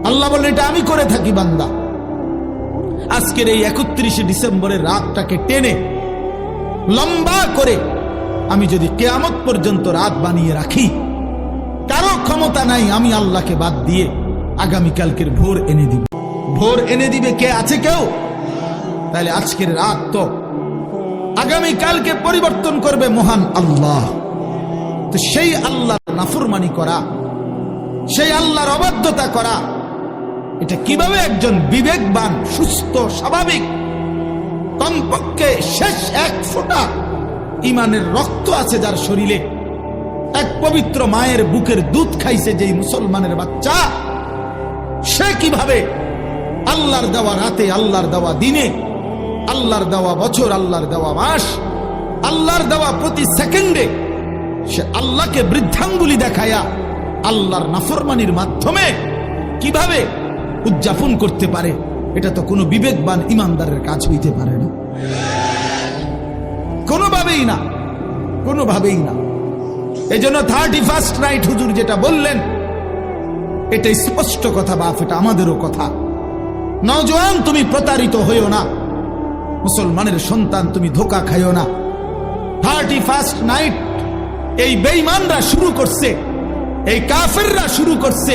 আল্লাহ বলেন এটা আমি করে থাকি বান্দা। আজকের এই 31শে ডিসেম্বরের রাতটাকে টেনে লম্বা করে আমি যদি কিয়ামত পর্যন্ত রাত বানিয়ে রাখি, কারো ক্ষমতা নাই আমি আল্লাহকে বাদ দিয়ে আগামীকালকের ভোর এনে দিব। ভোর এনে দিবে কে আছে কেউ? তাহলে আজকের রাত তো আগামীকালকে পরিবর্তন করবে মহান আল্লাহ। তো সেই আল্লাহর নাফরমানি করা, সেই আল্লাহর অবাধ্যতা করা, এটা কিভাবে একজন বিবেকবান সুস্থ স্বাভাবিক কমপক্ষে শেষ এক ফোঁটা ইমানের রক্ত আছে যার শরীরে, এক পবিত্র মায়ের বুকের দুধ খাইছে যেই মুসলমানের বাচ্চা, সে কিভাবে আল্লাহর দেওয়া রাতে, আল্লাহর দেওয়া দিনে, আল্লাহর দেওয়া বছর, আল্লাহর দেওয়া মাস, আল্লাহর দেওয়া প্রতি সেকেন্ডে সে আল্লাহকে বৃদ্ধাঙ্গুলি দেখায়া আল্লাহর নাফরমানির মাধ্যমে কিভাবে উদযাপন করতে পারে? এটা তো কোনো বিবেকবান ইমানদারের কাজ হইতে পারে না, কোনোভাবেই না, কোনোভাবেই না। এই জন্য 31st নাইট হুজুর যেটা বললেন এটা স্পষ্ট কথা বাপ, এটা আমাদেরও কথা। নওজোয়ান তুমি প্রতারিত হইও না, মুসলমানের সন্তান তুমি ধোকা খাইও না। 31st নাইট এই বেঈমানরা শুরু করছে, এই কাফেররা শুরু করছে।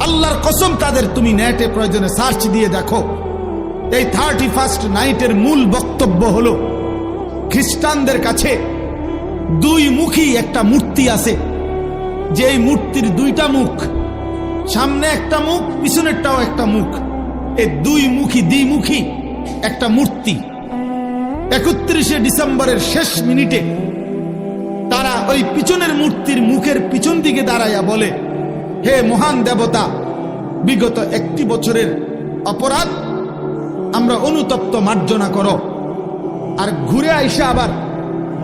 আল্লাহর কসম তাদের তুমি নেটে প্রয়োজনে সার্চ দিয়ে দেখো। এই 31st নাইটের মূল বক্তব্য হলো খ্রিস্টানদের কাছে দুই মুখী একটা মূর্তি আছে, যে মূর্তির দুইটা মুখ, সামনে একটা মুখ, পিছনেরটাও একটা মুখ, এই দুই মুখী দ্বিমুখী একটা মূর্তি। 31শে ডিসেম্বরের শেষ মিনিটে তারা ওই পিছনের মূর্তির মুখের পিছন দিকে দাঁড়াইয়া বলে, হে মহান দেবতা, বিগত 1 বছরের অপরাধ আমরা অনুতপ্ত মার্জনা করো। আর ঘুরে আইসা আবার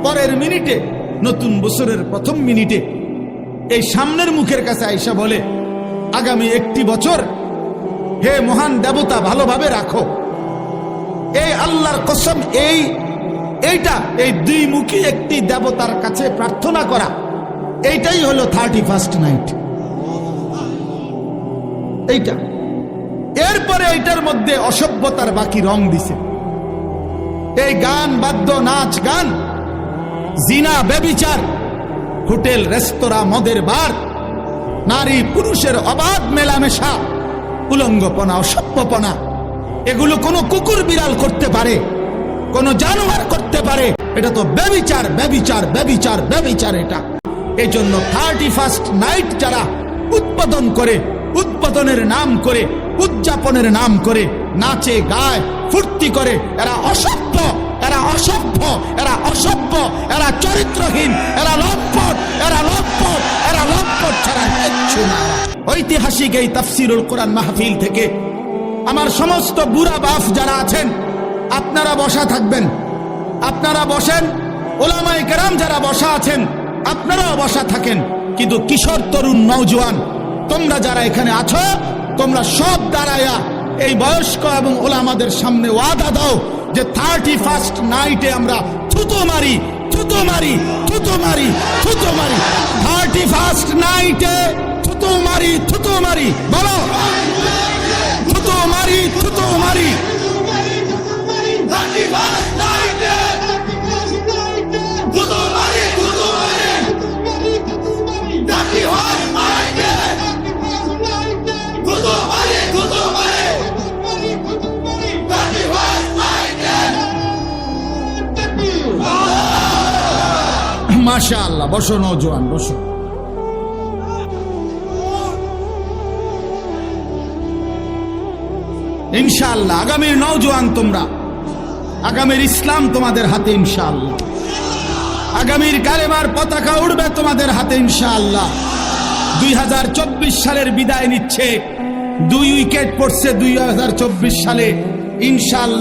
পরের মিনিটে, নতুন বছরের প্রথম মিনিটে এই সামনের মুখের কাছে আইসা বলে, আগামী 1 বছর হে মহান দেবতা ভালোভাবে রাখো। এই আল্লাহর কসম, এইটা এই দুইমুখী একটি দেবতার কাছে প্রার্থনা করা, এইটাই হলো 31st নাইট। এইটা এরপরে এইটার মধ্যে অসভ্যতার বাকি রং দিছে। এই গান বাদ্য, নাচ গান, জিনা, ব্যভিচার, হোটেল রেস্তোরাঁ, মদের বার, নারী পুরুষের অবাধ মেলামেশা, উলঙ্গপনা, অসভ্যপনা, এগুলো কোনো কুকুর বিড়াল করতে পারে, কোন জানোয়ার করতে পারে? এটা তো ব্যভিচার, ব্যভিচার, ব্যভিচার, ব্যভিচার। এটা এই জন্য 31st নাইট যারা উৎপাদন করে, উৎপাদনের নাম করে, উদযাপনের নাম করে নাচে, গায়, ফুর্তি করে, এরা অসভ্য, এরা অসভ্য, এরা অসভ্য, এরা চরিত্রহীন, এরা লম্পট, এরা লম্পট, এরা লম্পট ছাড়া কিচ্ছু না। ঐতিহাসিক এই তাফসিরুল কোরআন মাহফিল থেকে আমার সমস্ত বুড়া বাপ যারা আছেন, আপনারা বসা থাকবেন, আপনারা বসেন। ওলামায়ে কেরাম যারা বসা আছেন আপনারাও বসা থাকেন। কিন্তু কিশোর, তরুণ, নওজোয়ান তোমরা যারা এখানে আছো, তোমরা সব দাঁড়ায়া এই বয়স্ক এবং ওলামাদের সামনে ওয়াদা দাও যে 31st নাইটে আমরা থুতো মারি, থুতো মারি, থুতো মারি, থুতো মারি। 31st নাইটে থুতো মারি, থুতো মারি, বলো থুতো মারি, থুতো মারি। মাশাআল্লাহ, বসো নওজোয়ান, বসো। ইনশাআল্লাহ আগামীর নওজোয়ান তোমরা, আগামীর ইসলাম তোমাদের হাতে ইনশাআল্লাহ, আগামীর কালেমার পতাকা উড়বে তোমাদের হাতে ইনশাআল্লাহ। 2024 সালের বিদায় নিচ্ছে, 2 উইকেট পড়ছে 2024 সালে ইনশাআল্লাহ।